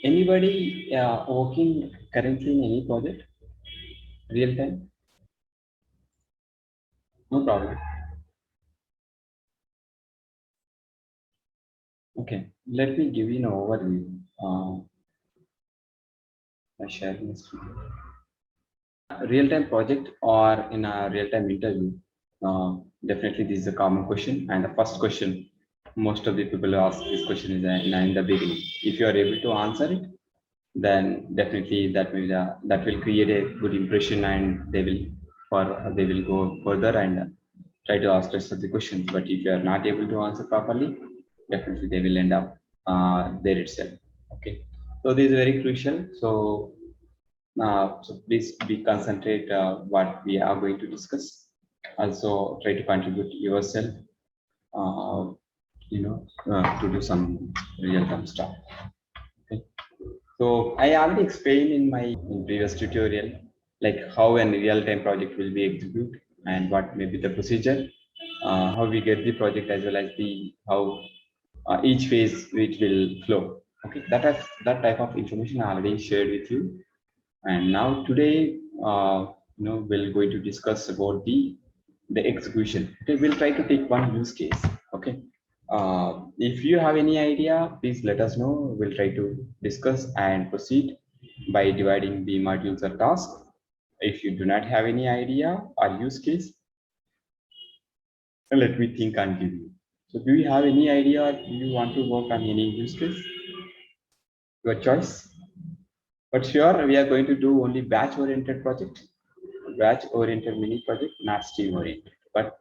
Anybody working currently in any project? Real time? No problem. Okay, let me give you an overview. I share this screen. Real-time project or in a real-time interview? Definitely, this is a common question, and the first question most of the people ask this question is in the beginning. If you are able to answer it, then definitely that will create a good impression, and they will go further and try to ask rest of the questions. But if you are not able to answer properly, definitely they will end up there itself. Okay, so this is very crucial. So please be concentrate what we are going to discuss. Also try to contribute yourself, uh, to do some real-time stuff. Okay. So I already explained in my previous tutorial, like how a real-time project will be executed and what may be the procedure, how we get the project as well as the how each phase which will flow. Okay, that type of information I already shared with you. And now today, we're going to discuss about the execution. Okay, we'll try to take one use case. Okay, if you have any idea, please let us know. We'll try to discuss and proceed by dividing the modules or tasks. If you do not have any idea or use case, let me think and give you. So, do you have any idea, or do you want to work on any use case? Your choice. But sure, we are going to do only batch-oriented project, batch-oriented mini project, not stream-oriented. But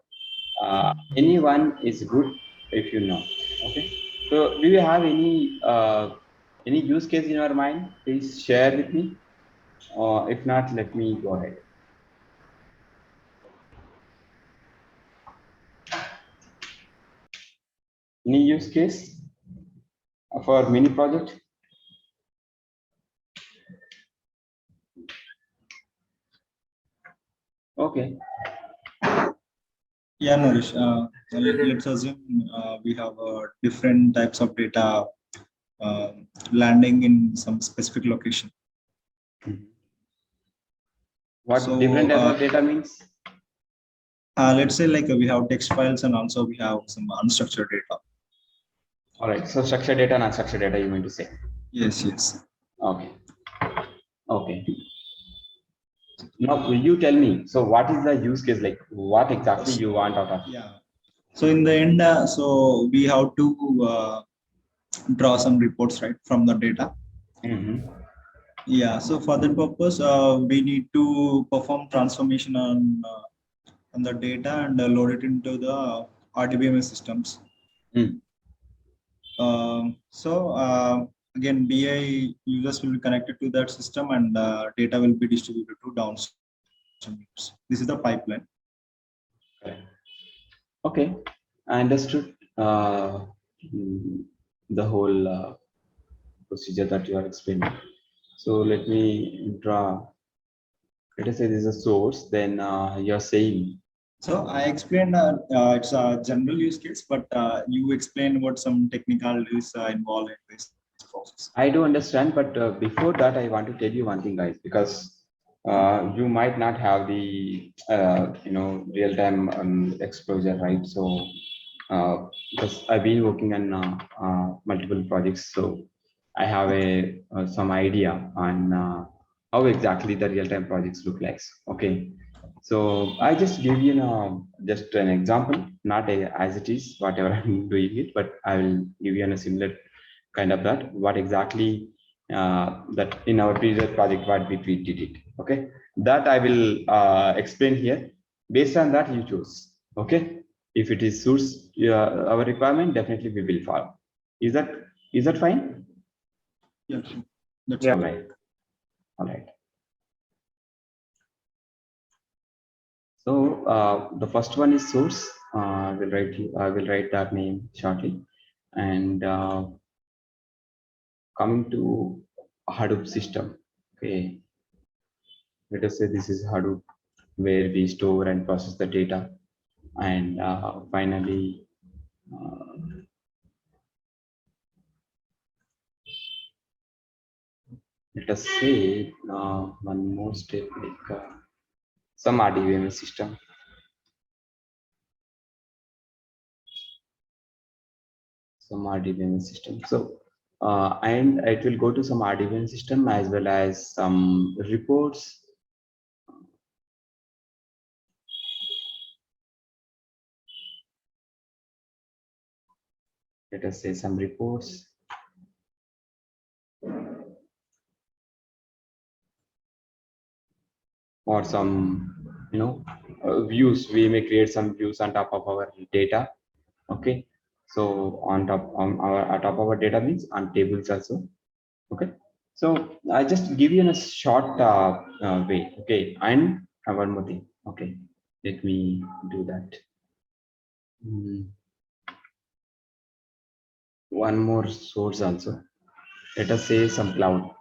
anyone is good if you know. Okay. So, do you have any use case in your mind? Please share with me. If not, let me go ahead. Any use case for mini project? Okay. Yeah, Naresh. Let's assume we have different types of data landing in some specific location. What so, different type of data means? Let's say like we have text files and also we have some unstructured data. All right. So structured data and unstructured data, you mean to say? Yes. Yes. Okay. Okay. Now you tell me. So what is the use case? Like what exactly you want out of? Yeah. So in the end, so we have to draw some reports right from the data. Mm-hmm. Yeah. So for that purpose, we need to perform transformation on the data and load it into the RDBMS systems. Mm. Again, BI users will be connected to that system and data will be distributed to downstream. This is the pipeline. Okay, I understood the whole procedure that you are explaining. So let me draw. Let us say this is a source. Then you're saying. So I explained it's a general use case, but you explain what some technicalities involved in this process. I do understand, but before that, I want to tell you one thing, guys, because you might not have the real-time exposure, right? So because I've been working on multiple projects, so I have some idea on how exactly the real-time projects look like. Okay, so I just give you just an example, not as it is, whatever I'm doing it, but I will give you a similar kind of that, what exactly that in our previous project, what we treated it. Okay, that I will explain here. Based on that, you choose. Okay, if it is suits our requirement, definitely we will follow. Is that fine? Yeah, that's all right. All right. So the first one is source. I will write that name shortly. And coming to Hadoop system. Okay. Let us say this is Hadoop, where we store and process the data. And finally, let us say one more step, like some RDBMS system. Some RDBMS system. So, and it will go to some RDBMS system as well as some reports. Let us say some reports. Or some, views. We may create some views on top of our data. Okay. So on top of our data means on tables also. Okay. So I just give you in a short way. Okay. And one more thing. Okay. Let me do that. One more source also. Let us say some cloud.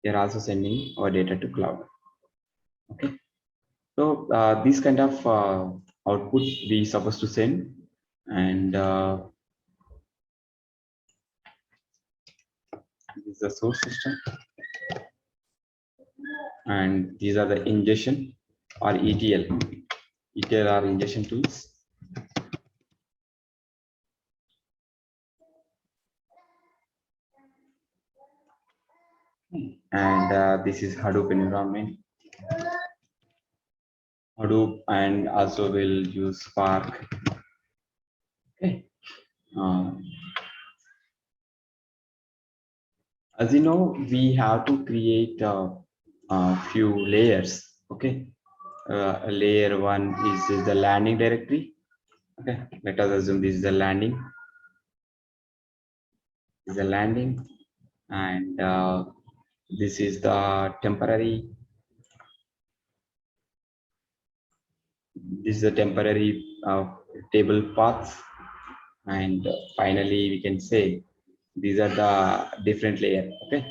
They're also sending our data to cloud. Okay. So this kind of output we supposed to send, and this is the source system, and these are the ingestion or ETL or ingestion tools. And this is Hadoop environment. Hadoop, and also will use Spark. Okay. As you know, we have to create a few layers. Okay. Layer one is the landing directory. Okay. Let us assume this is the landing. This is the landing, and this is the temporary. This is the temporary table paths, and finally we can say these are the different layer. Okay.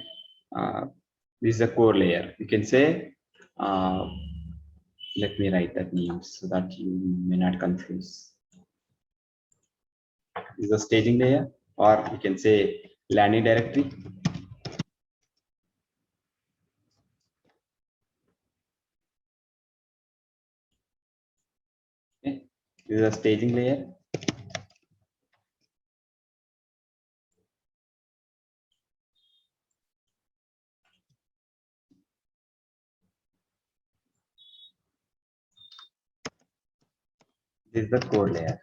This is the core layer. You can say, let me write that name so that you may not confuse. This is the staging layer, or you can say landing directory. Okay. This is a staging layer. This is the core layer.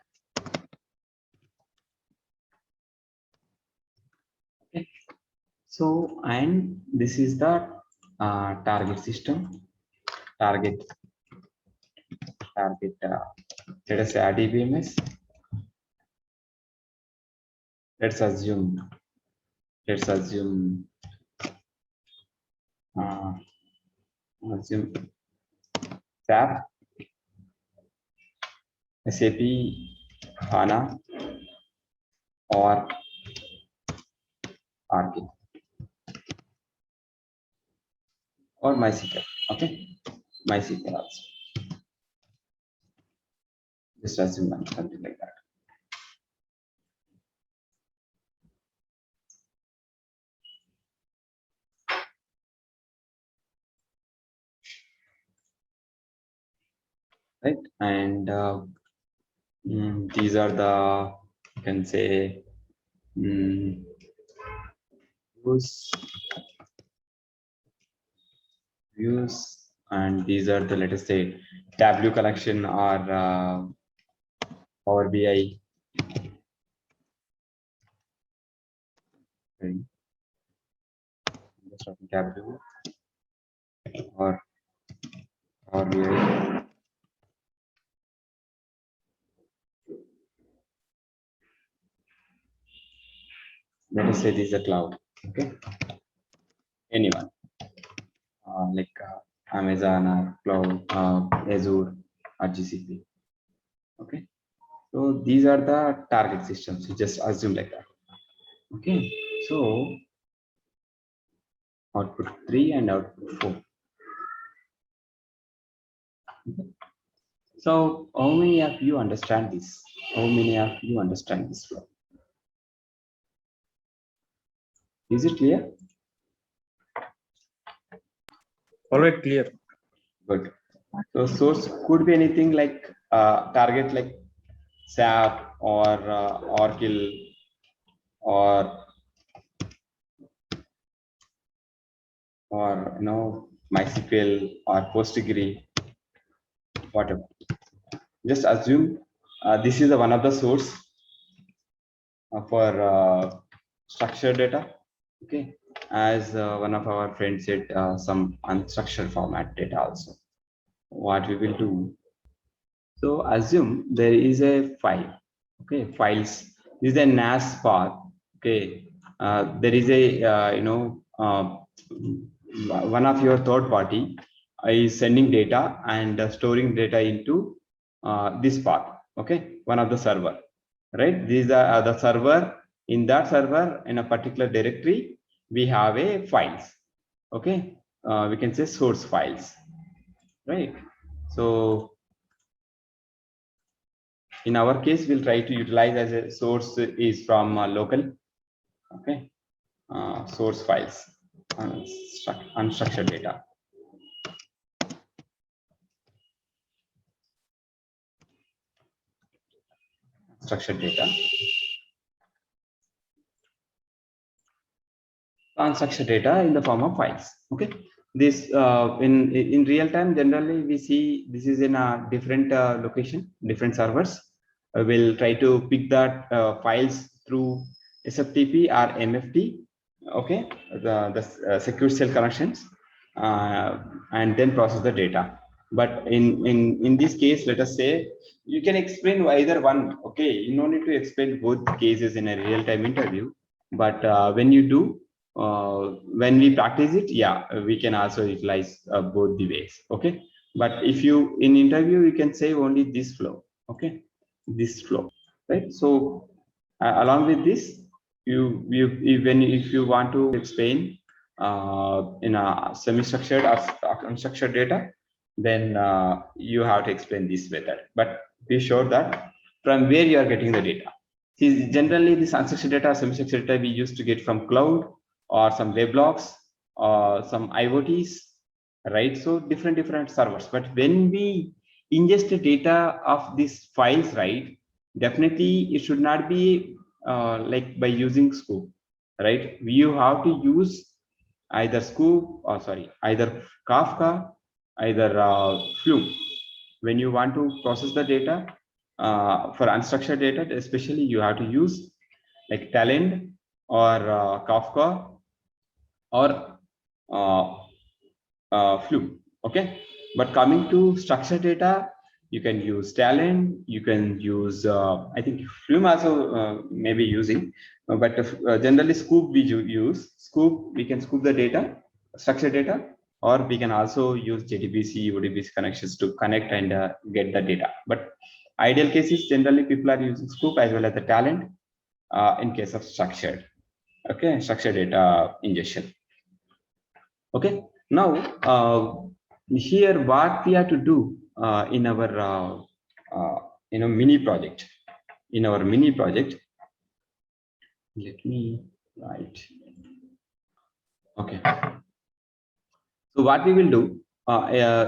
Okay. So, and this is the target system. Target. Let us say RDBMS. Let's assume. Assume SAP, SAP, HANA, or RK, or MySQL. Okay, MySQL also. Just assume something like that. Right, and these are the, you can say, views, and these are the, let us say, Tableau collection or Power BI. Okay. Just talking Tableau or Power BI. Let us say this is a cloud. Okay, anyone like Amazon or cloud, Azure or GCP. Okay, so these are the target systems. You just assume like that. Okay, so output 3 and output 4. Okay. So how many of you understand this? How many of you understand this flow? Is it clear? All right, clear. Good. So source could be anything like target like SAP or Oracle or MySQL or PostgreSQL, whatever. Just assume this is one of the source for structured data. Okay, as one of our friends said, some unstructured format data also. What we will do? So assume there is a file. Okay, files. This is a NAS path. Okay, there is a one of your third party is sending data and storing data into this path. Okay, one of the server, right? These are the server. In that server, in a particular directory, we have a files. Okay, we can say source files, right? So in our case, we'll try to utilize as a source is from local. Okay, source files, unstructured data. Structured data. Unstructured data in the form of files. Okay, this in real time generally we see this is in a different location, different servers. We'll try to pick that files through SFTP or MFT. Okay, the secure cell connections, and then process the data. But in this case, let us say you can explain either one. Okay, you don't need to explain both cases in a real time interview. But when you do, when we practice it, yeah, we can also utilize both the ways. Okay, but if you in interview, you can say only this flow. Okay, this flow, right? So along with this, if you want to explain in a semi-structured or unstructured data, then you have to explain this method. But be sure that from where you are getting the data. See, generally this unstructured data, semi-structured data we used to get from cloud or some weblogs or some IoTs, right? So different servers. But when we ingest the data of these files, right, definitely it should not be like by using Scoop, right? You have to use either Scoop or either Kafka, either Flume. When you want to process the data for unstructured data, especially you have to use like Talend or Kafka or Flume. Okay, but coming to structured data, you can use Talend, you can use I think Flume also maybe using, but generally Scoop we use. Scoop, we can scoop the data, structured data, or we can also use JDBC, ODBC connections to connect and get the data. But ideal cases, generally people are using Scoop as well as the Talend in case of structured, okay, structured data ingestion. Okay, now here what we have to do in our mini project. In our mini project, let me write. Okay. So what we will do,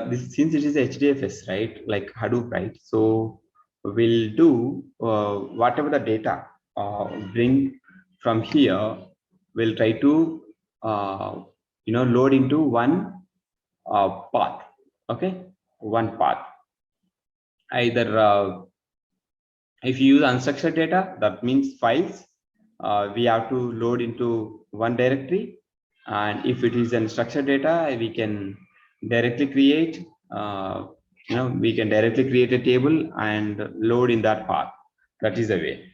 this since it is HDFS, right, like Hadoop, right? So we'll do whatever the data bring from here. We'll try to load into one path. Okay, one path. Either if you use unstructured data, that means files, we have to load into one directory. And if it is unstructured data, we can directly create, we can directly create a table and load in that path. That is the way.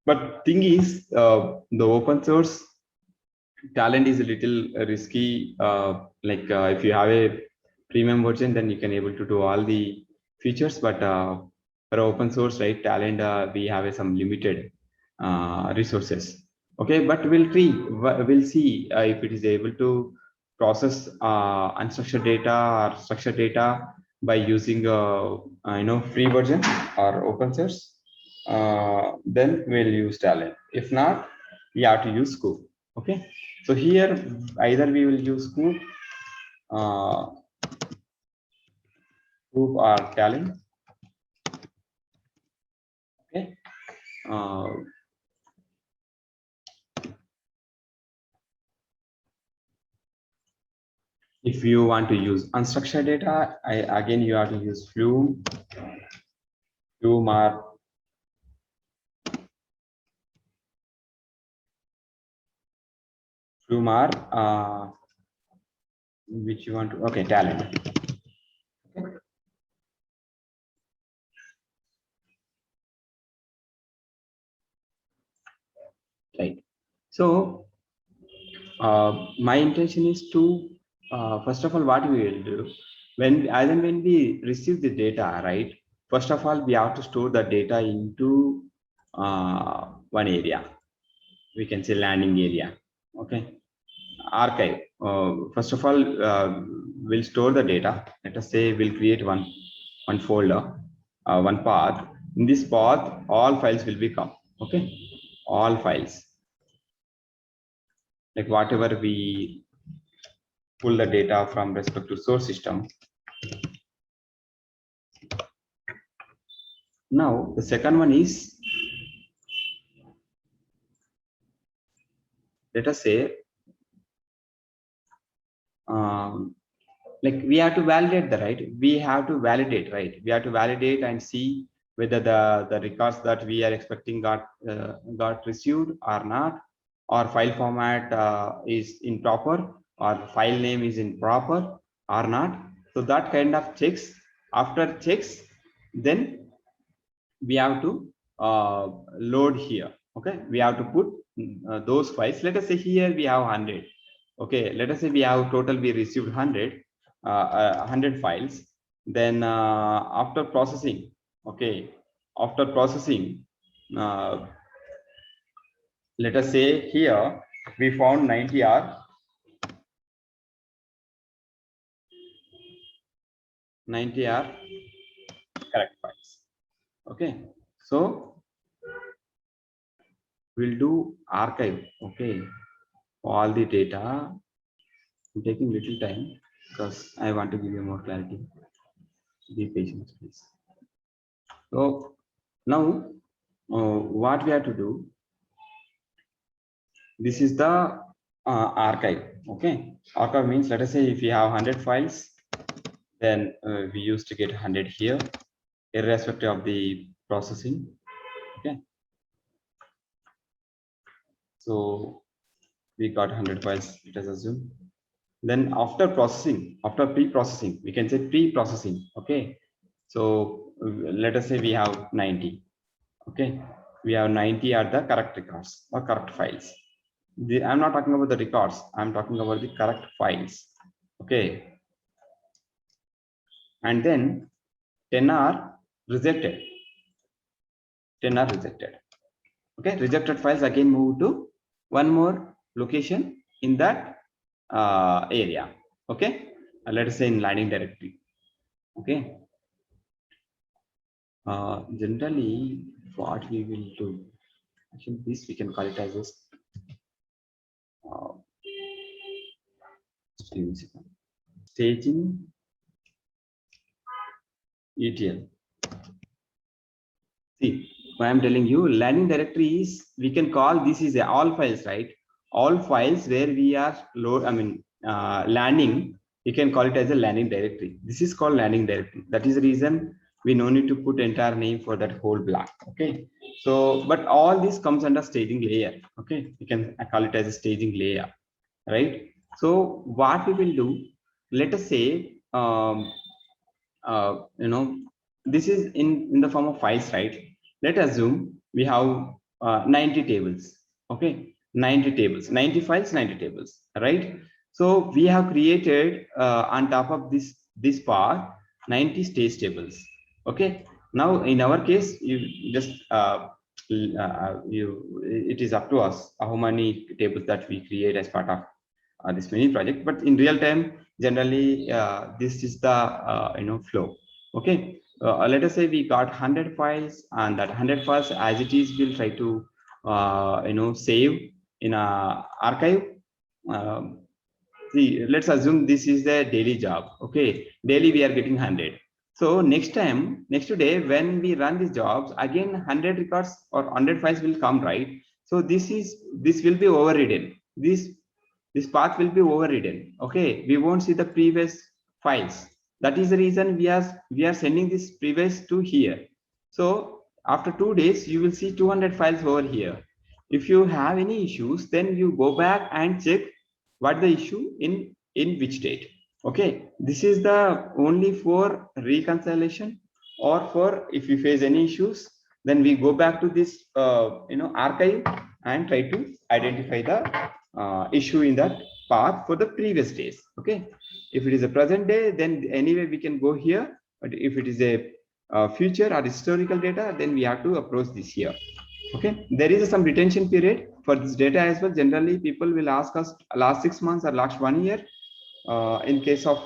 But thing is, the open source Talend is a little risky. If you have a premium version, then you can able to do all the features. But for open source, right, Talend, we have some limited resources. Okay, but we'll see if it is able to process unstructured data or structured data by using free version or open source. Then we'll use Talend. If not, we have to use scoop. Okay, so here either we will use scoop, scoop or talent. Okay, if you want to use unstructured data, again you have to use Flume or which you want to, okay, talent. Okay. Right. So my intention is to first of all, what we will do when we receive the data, right? First of all, we have to store the data into one area. We can say landing area. Okay, archive. First of all, we'll store the data. Let us say we'll create one folder, one path. In this path, all files will become. Okay, all files. Like whatever we pull the data from respect to source system. Now the second one is, let us say like we have to validate the right. We have to validate, right? We have to validate and see whether the records that we are expecting got received or not, or file format is improper, or file name is improper or not. So that kind of checks. After checks, then we have to load here. Okay, we have to put those files. Let us say here we have 100. Okay, let us say we have total, we received 100 files. Then after processing, okay, after processing, let us say here we found 90 are correct files. Okay, so we'll do archive. Okay, all the data. I'm taking little time because I want to give you more clarity. Be patient, please. So now what we have to do, this is the archive. Okay, archive means, let us say if you have 100 files, then we used to get 100 here, irrespective of the processing. Okay, so we got 100 files, let us assume. Then after processing, after pre-processing, we can say pre-processing. Okay, so let us say we have 90. Okay, we have 90 are the correct records or correct files. I'm not talking about the records, I'm talking about the correct files. Okay, and then 10 are rejected. 10 are rejected. Okay, rejected files again move to one more location in that area. Okay, let us say in landing directory. Okay, generally what we will do, actually this we can call it as a staging ETL. See, I am telling you, landing directory is, we can call this is all files, right? All files where we are landing, you can call it as a landing directory. This is called landing directory. That is the reason we no need to put entire name for that whole block. Okay, so but all this comes under staging layer. Okay, you can call it as a staging layer, right? So what we will do, let us say this is in the form of files, right? Let's assume we have 90 tables. Okay, 90 tables, 90 files, 90 tables, right? So we have created on top of this part 90 stage tables. Okay, now in our case, you just it is up to us how many tables that we create as part of this mini project. But in real time, generally this is the flow. Okay, let us say we got 100 files, and that 100 files as it is, we'll try to save in a archive. See, let's assume this is the daily job. Okay, daily we are getting 100. So next day, when we run these jobs, again 100 records or 100 files will come, right? So this will be overridden. This path will be overridden. Okay, we won't see the previous files. That is the reason we are sending this previous to here. So after 2 days, you will see 200 files over here. If you have any issues, then you go back and check what the issue in which date. Okay, this is the only for reconciliation, or for if you face any issues, then we go back to this archive and try to identify the issue in that path for the previous days. Okay, if it is a present day, then anyway we can go here, but if it is a future or historical data, then we have to approach this here. Okay, there is some retention period for this data as well. Generally, people will ask us last 6 months or last 1 year. In case of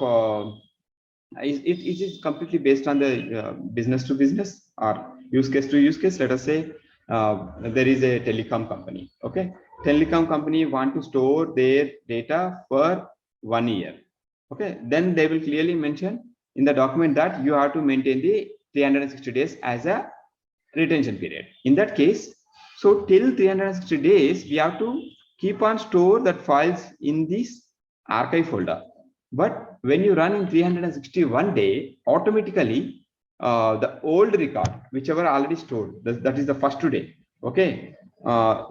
it is completely based on the business to business or use case to use case. Let us say there is a telecom company. Okay, telecom company want to store their data for 1 year. Okay, then they will clearly mention in the document that you have to maintain the 360 days as a retention period. In that case, so till 360 days, we have to keep on store that files in this archive folder. But when you run in 361 day, automatically the old record, whichever already stored, that is the first day, okay,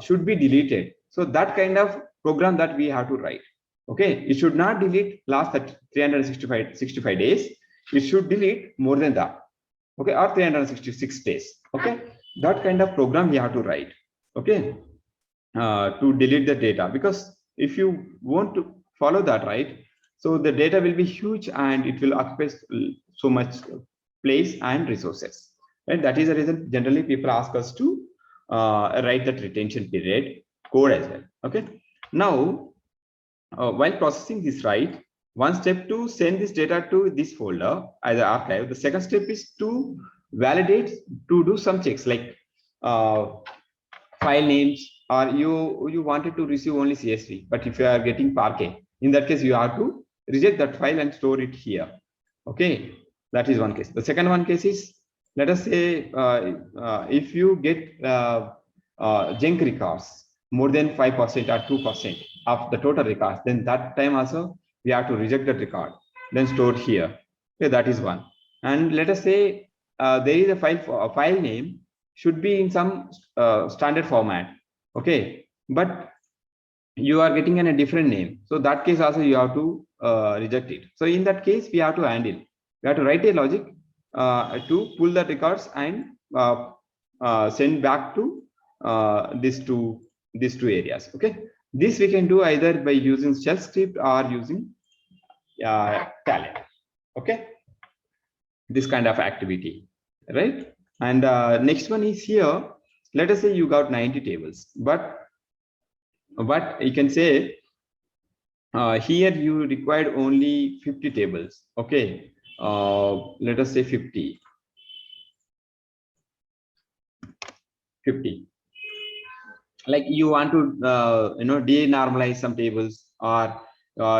should be deleted. So that kind of program that we have to write. Okay, it should not delete last 365 days. It should delete more than that. Okay, or 366 days. Okay, that kind of program we have to write. Okay, to delete the data, because if you want to follow that, right, so the data will be huge and it will occupy so much place and resources. Right, that is the reason generally people ask us to write that retention period code as well. Okay, now while processing this, right, one step to send this data to this folder as an archive. The second step is to validate, to do some checks like file names, or you wanted to receive only CSV, but if you are getting Parquet, in that case you have to reject that file and store it here. Okay, that is one case. The second one case is, let us say if you get junk records more than 5% or 2% of the total records, then that time also we have to reject that record, then store here. Okay, that is one. And let us say there is a file name should be in some standard format. Okay, but you are getting in a different name, so that case also you have to reject it. So in that case, we have to handle. We have to write a logic to pull the records and send back to these two areas. Okay, this we can do either by using shell script or using Talend. Okay, this kind of activity, right? And next one is here. Let us say you got 90 tables, but you can say here you required only 50 tables. Okay, let us say 50. Like you want to denormalize some tables, or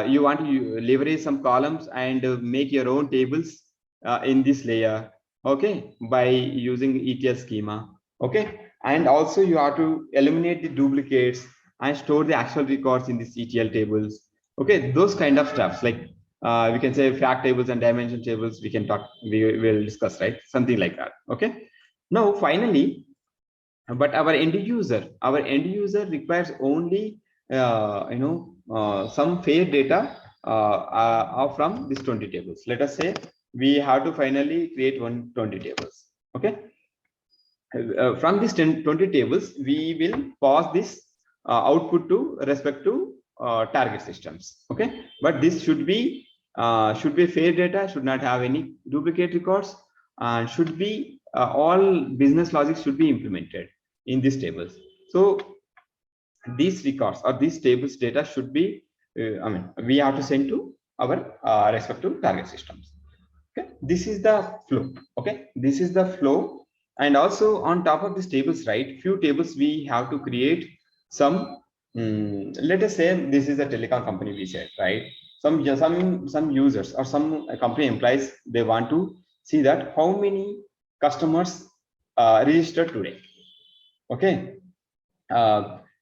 you want to leverage some columns and make your own tables in this layer. Okay, by using ETL schema. Okay, and also you have to eliminate the duplicates and store the actual records in these ETL tables. Okay, those kind of stuffs, like we can say fact tables and dimension tables. We will discuss, right? Something like that. Okay. Now finally, but our end user requires only some fair data from these 20 tables. Let us say we have to finally create 120 tables. Okay, from these 20 tables we will pass this output to respect to target systems. Okay, but this should be fair data, should not have any duplicate records, and should be all business logic should be implemented in these tables. So these records or these tables data should be we have to send to our respective target systems. Okay, this is the flow. Okay, this is the flow. And also on top of these tables, right, few tables we have to create some let us say this is a telecom company, we said, right? Some users or some company employees, they want to see that how many customers registered today. Okay,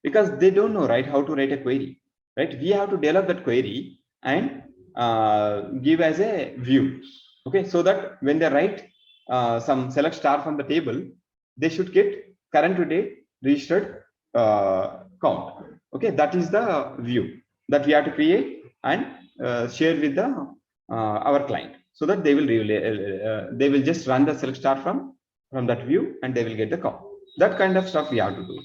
because they don't know, right, how to write a query, right? We have to develop that query and give as a view. Okay, so that when they write some select star from the table, they should get current today registered count. Okay, that is the view that we have to create and share with the our client, so that they will really they will just run the select star from that view and they will get the count. That kind of stuff we have to do.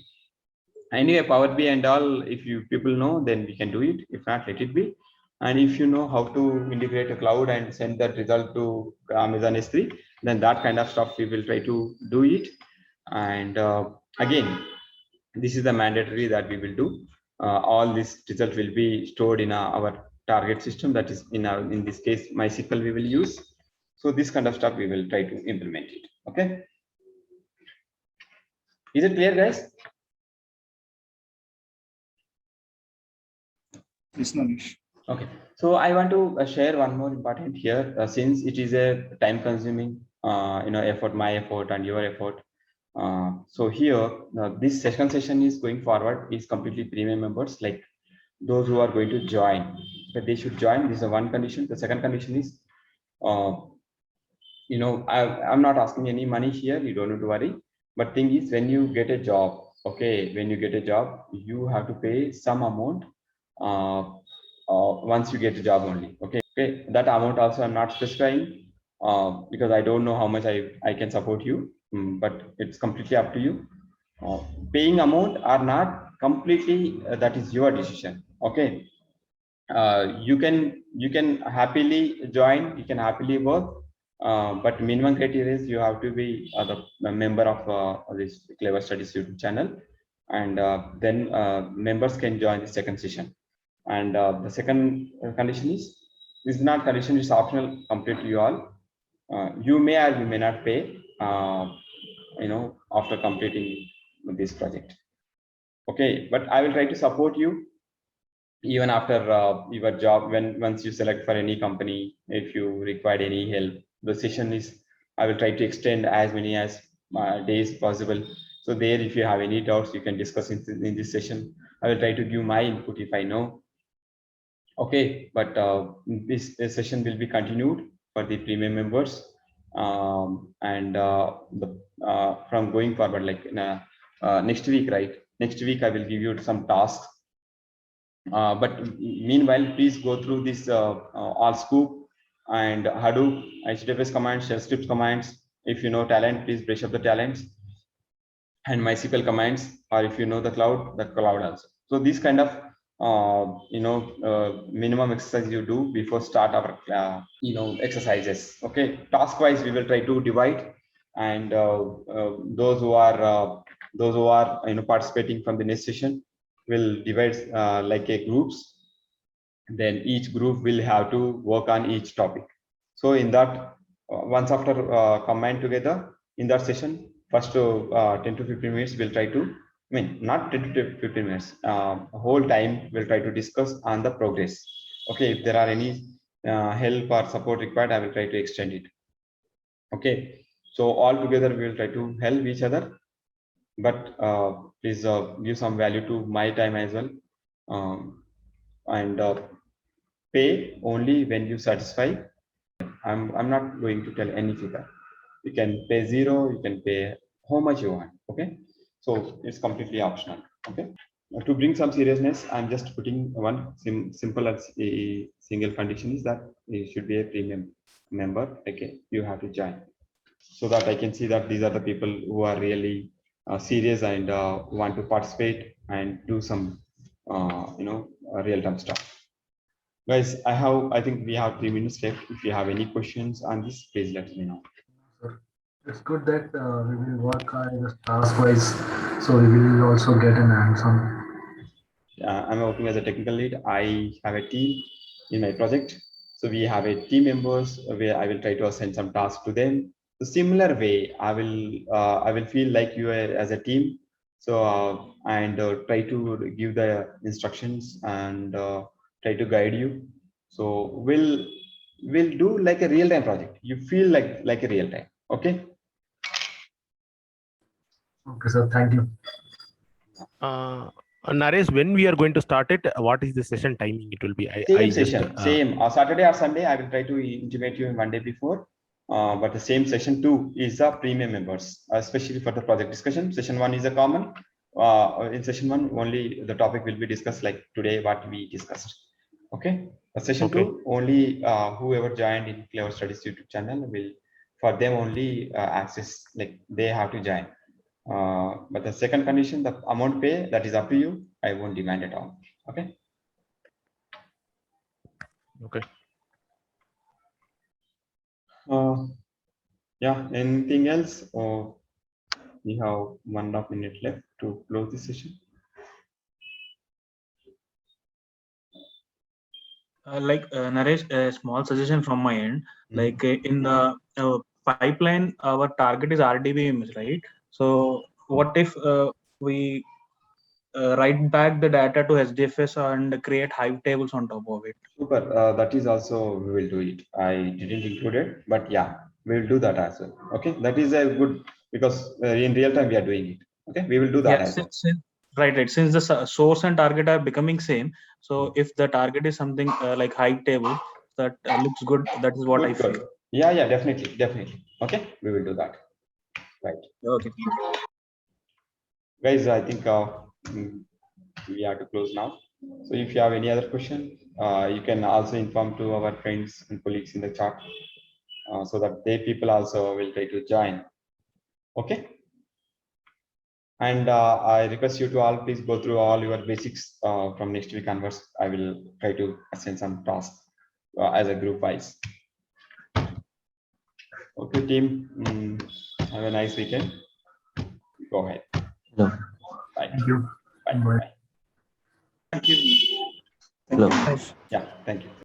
Anyway, Power BI and all, if you people know, then we can do it. If not, let it be. And if you know how to integrate a cloud and send that result to Amazon S3, then that kind of stuff we will try to do it. And again, this is the mandatory that we will do. All this result will be stored in our target system, that is in this case MySQL we will use. So this kind of stuff we will try to implement it. Okay, is it clear, guys? Yes, Naresh. Okay, so I want to share one more important here, since it is a time consuming effort, my effort and your effort. So here this second session is going forward is completely premium members, like those who are going to join, but they should join. This is the one condition. The second condition is I'm not asking any money here, you don't need to worry. But thing is, when you get a job, okay, when you get a job, you have to pay some amount once you get a job only. Okay, that amount also I'm not specifying because I don't know how much I can support you, but it's completely up to you. Paying amount or not, completely that is your decision. Okay, you can happily join, you can happily work, but minimum criteria is you have to be the member of this Clever Studies YouTube channel, and then members can join the second session. And the second condition is not condition, is optional, completely you all. You may or you may not pay after completing this project. Okay, but I will try to support you even after your job. Once you select for any company, if you require any help, the session is, I will try to extend as many as days possible. So there, if you have any doubts, you can discuss in this session. I will try to give my input if I know. Okay, but this session will be continued for the premium members, and from going forward, like next week, right? Next week I will give you some tasks. But meanwhile, please go through this all scoop and Hadoop, HDFS commands, shell scripts commands. If you know talent, please brush up the talents, and MySQL commands, or if you know the cloud also. So this kind of minimum exercise you do before start our exercises. Okay, task wise we will try to divide, and those who are participating from the next session will divide like a groups. Then each group will have to work on each topic. So in that once after combine together in that session, first 10 to 15 minutes we'll try to, not 10 to 15 minutes, whole time we'll try to discuss on the progress. Okay, if there are any help or support required, I will try to extend it. Okay, so all together we will try to help each other, but please give some value to my time as well, and pay only when you satisfy. I'm not going to tell any figure. You can pay 0, you can pay how much you want. Okay, so it's completely optional. Okay, to bring some seriousness, I'm just putting one simple as a single condition, is that you should be a premium member. Okay, you have to join, so that I can see that these are the people who are really serious and want to participate and do some real-time stuff. Guys, I think we have 3 minutes left. If you have any questions on this, please let me know. It's good that we will work on this task wise, so we will also get an hands-on. I'm working as a technical lead. I have a team in my project, so we have a team members where I will try to assign some tasks to them. The similar way, I will feel like you are as a team. So and try to give the instructions and try to guide you. So we'll do like a real time project. You feel like a real time. Okay. Okay, sir. Thank you. Naresh, when we are going to start it, what is the session timing? It will be. Same session, same. Saturday or Sunday, I will try to intimate you one day before. But the same session 2 is the premium members, especially for the project discussion. Session 1 is a common. In session 1, only the topic will be discussed like today what we discussed. Okay. Session Okay. 2 only whoever joined in Clever Studies YouTube channel will, for them only access, like they have to join. But the second condition, the amount pay, that is up to you. I won't demand at all. Okay. Okay. Yeah, anything else? Or we have 1.5 minute left to close this session. Naresh, a small suggestion from my end. Like in the pipeline, our target is RDBMS, right? So what if we write back the data to SDFS and create Hive tables on top of it? Super. That is also, we will do it. I didn't include it, but yeah, we will do that as well. Okay, that is a good, because in real time we are doing it. Okay, we will do that as well. Right. Since the source and target are becoming same, so if the target is something like Hive table, that looks good. That is what I feel. Good. Yeah, definitely. Okay, we will do that. Right. Okay. Thank you. Guys, I think we have to close now. So if you have any other question, you can also inform to our friends and colleagues in the chat, so that they people also will try to join. Okay. And I request you to all please go through all your basics from next week onwards. I will try to assign some tasks as a group wise. Okay, team. Have a nice weekend. Go ahead. Hello. Bye. Thank you. Bye. Bye. Bye. Thank you. Hello. Yeah, thank you.